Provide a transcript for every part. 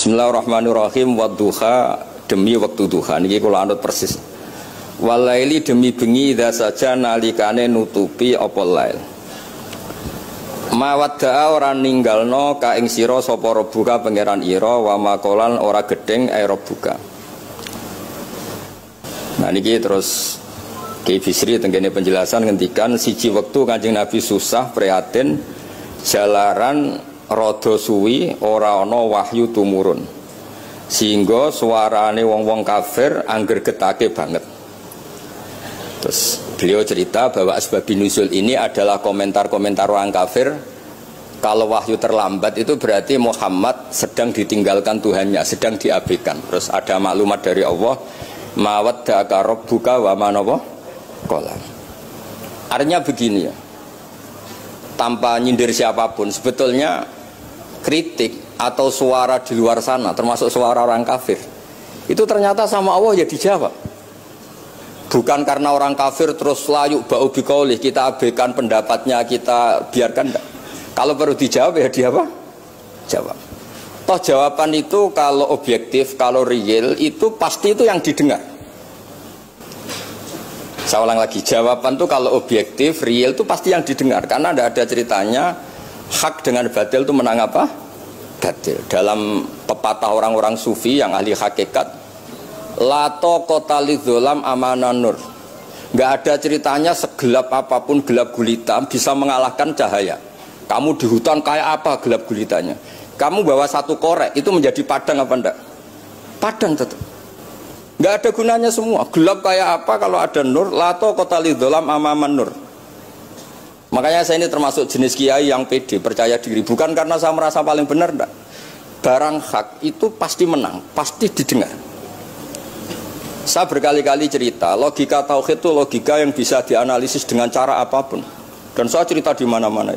Bismillahirrahmanirrahim. Wadduha, demi waktu duha niki kula anut persis. Walaili, demi bengi idza saja nalikane nutupi apa lail. Mawadda'a ora ninggalno ka ing sira sapa rabbuka pangeran ira wa maqalan ora gedeng ai rabbuka. Nah niki terus Ki Bisri tenggene penjelasan ngendikan siji wektu Kanjeng Nabi susah prihatin jalaran rada suwi ora ana wahyu tumurun. Sehingga suarane wong-wong kafir angger getake banget. Terus beliau cerita bahwa asbabun nuzul ini adalah komentar-komentar orang kafir. Kalau wahyu terlambat itu berarti Muhammad sedang ditinggalkan Tuhannya, sedang diabaikan. Terus ada maklumat dari Allah, mawaddaka rabbuka wa ma qala. Artinya begini ya. Tanpa nyindir siapapun, sebetulnya kritik atau suara di luar sana, termasuk suara orang kafir, itu ternyata sama Allah ya dijawab. Bukan karena orang kafir terus layuk ba'u biqaulih, kita abaikan pendapatnya, kita biarkan enggak. Kalau perlu dijawab ya dia apa? Jawab. Toh jawaban itu kalau objektif, kalau real, itu pasti itu yang didengar. Saya ulang lagi, jawaban itu kalau objektif, real itu pasti yang didengar. Karena tidak ada ceritanya hak dengan batil itu menang apa? Batil. Dalam pepatah orang-orang sufi yang ahli hakikat, lato kota lidzolam amanan nur. Nggak ada ceritanya segelap apapun gelap gulita bisa mengalahkan cahaya. Kamu di hutan kayak apa gelap gulitanya? Kamu bawa satu korek itu menjadi padang apa enggak? Padang tetap. Nggak ada gunanya semua. Gelap kayak apa kalau ada nur? Lato kota lidzolam amaman nur. Makanya saya ini termasuk jenis kiai yang pede, percaya diri. Bukan karena saya merasa paling benar, enggak. Barang hak itu pasti menang, pasti didengar. Saya berkali-kali cerita, logika tauhid itu logika yang bisa dianalisis dengan cara apapun. Dan saya cerita di mana-mana.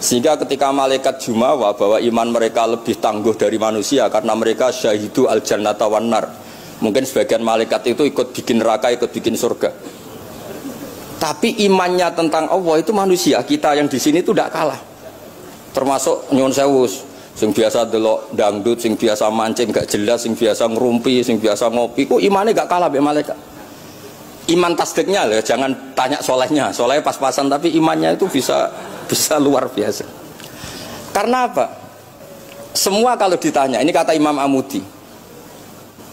Sehingga ketika malaikat jumawa bahwa iman mereka lebih tangguh dari manusia karena mereka syahidu al-jannata wan nar. Mungkin sebagian malaikat itu ikut bikin neraka, ikut bikin surga. Tapi imannya tentang Allah itu manusia kita yang di sini itu tidak kalah. Termasuk nyuwun sewu, sing biasa delok dangdut, sing biasa mancing gak jelas, sing biasa ngerumpi, sing biasa ngopi, kok imannya gak kalah be malaikat. Iman tasdiknya loh, jangan tanya solehnya, solehnya pas-pasan tapi imannya itu bisa luar biasa. Karena apa? Semua kalau ditanya, ini kata Imam Amudi,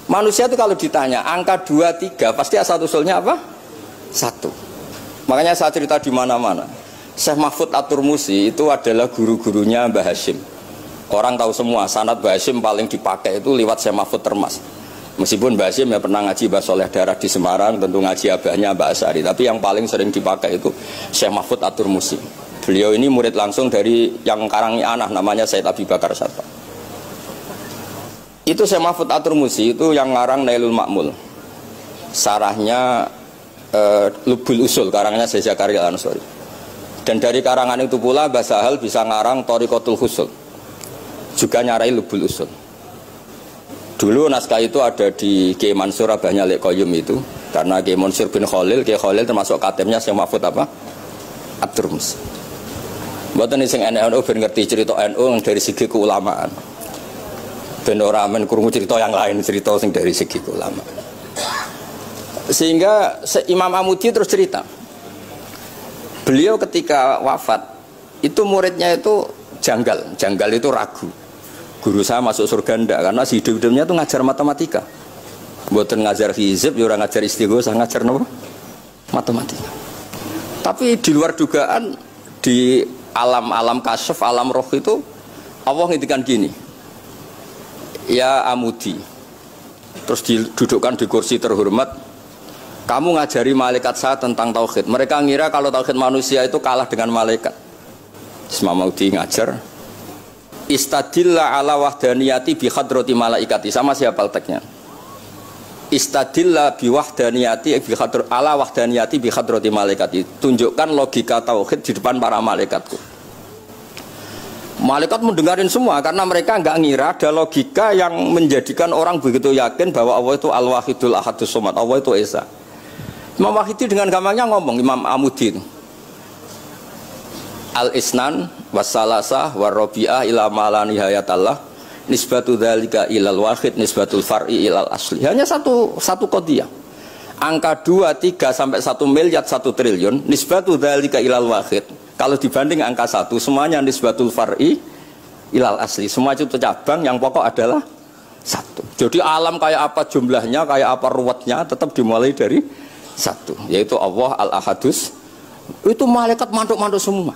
manusia itu kalau ditanya angka 2, 3 pasti asal usulnya apa? 1. Makanya saya cerita di mana-mana. Syekh Mahfud At-Turmusi itu adalah guru-gurunya Mbah Hashim. Orang tahu semua sanad Mbah Hashim paling dipakai itu lewat Syekh Mahfud Termas. Meskipun Mbah Hashim ya pernah ngaji Mbah Soleh Darah di Semarang, tentu ngaji abahnya Mbah Asyari. Tapi yang paling sering dipakai itu Syekh Mahfud At-Turmusi. Beliau ini murid langsung dari yang karangi anak namanya Said Abi Bakar Sattar. Itu Syekh Mahfud At-Turmusi itu yang ngarang Nailul Ma'mul. Sarahnya Lubul Usul, karangannya Syekh Zakaria Al-Ansori. Dan dari karangan itu pula Mbah Sahal bisa ngarang Thariqatul Husul, juga nyarai Lubul Usul. Dulu naskah itu ada di Kiai Mansur abahnya Lek Qayyum itu, karena Kiai Mansur bin Khalil, Kiai Khalil termasuk katemnya Syekh Mahfud apa? At-Turmusi. Mboten sing NU ben ngerti cerita NU dari segi keulamaan. Ben ora men krungu cerita yang lain, cerita sing dari segi keulamaan. Sehingga Imam Amudi terus cerita, beliau ketika wafat itu muridnya itu janggal itu ragu, guru saya masuk surga enggak, karena si hidup-hidupnya itu ngajar matematika, buatan ngajar hizib, orang ngajar istighosah, ngajar apa? Matematika. Tapi di luar dugaan di alam kasyaf, alam roh itu Allah ngintikan gini, ya Amudi, terus didudukkan di kursi terhormat. Kamu ngajari malaikat saya tentang tauhid. Mereka ngira kalau tauhid manusia itu kalah dengan malaikat. Imam Amudi ngajar, istadilla ala wahdaniyati bi hadrati malaikati. Sama siapa teksnya? Istadilla bi wahdaniyati bi ala wahdaniyati bi hadrati malaikati. Tunjukkan logika tauhid di depan para malaikatku. Malaikat mendengarin semua karena mereka nggak ngira ada logika yang menjadikan orang begitu yakin bahwa Allah itu Al-Wahidul Ahadus Somad, Allah itu Esa. Imam Wahidi dengan gampangnya ngomong, Imam Amudi itu Al-Isnan wassalasah warrobi'ah ila ma'la nihayatallah nisbatu dzalika ilal wahid, nisbatul far'i ilal asli. Hanya satu qadhiyah. Angka 2, 3 sampai 1 miliar 1 triliun, nisbatu dzalika ilal wahid. Kalau dibanding angka 1, semuanya nisbatul far'i ilal asli. Semua itu cabang, yang pokok adalah 1. Jadi alam kayak apa jumlahnya, kayak apa ruwetnya, tetap dimulai dari 1, yaitu Allah al-ahadus. Itu malaikat mantuk-mantuk semua.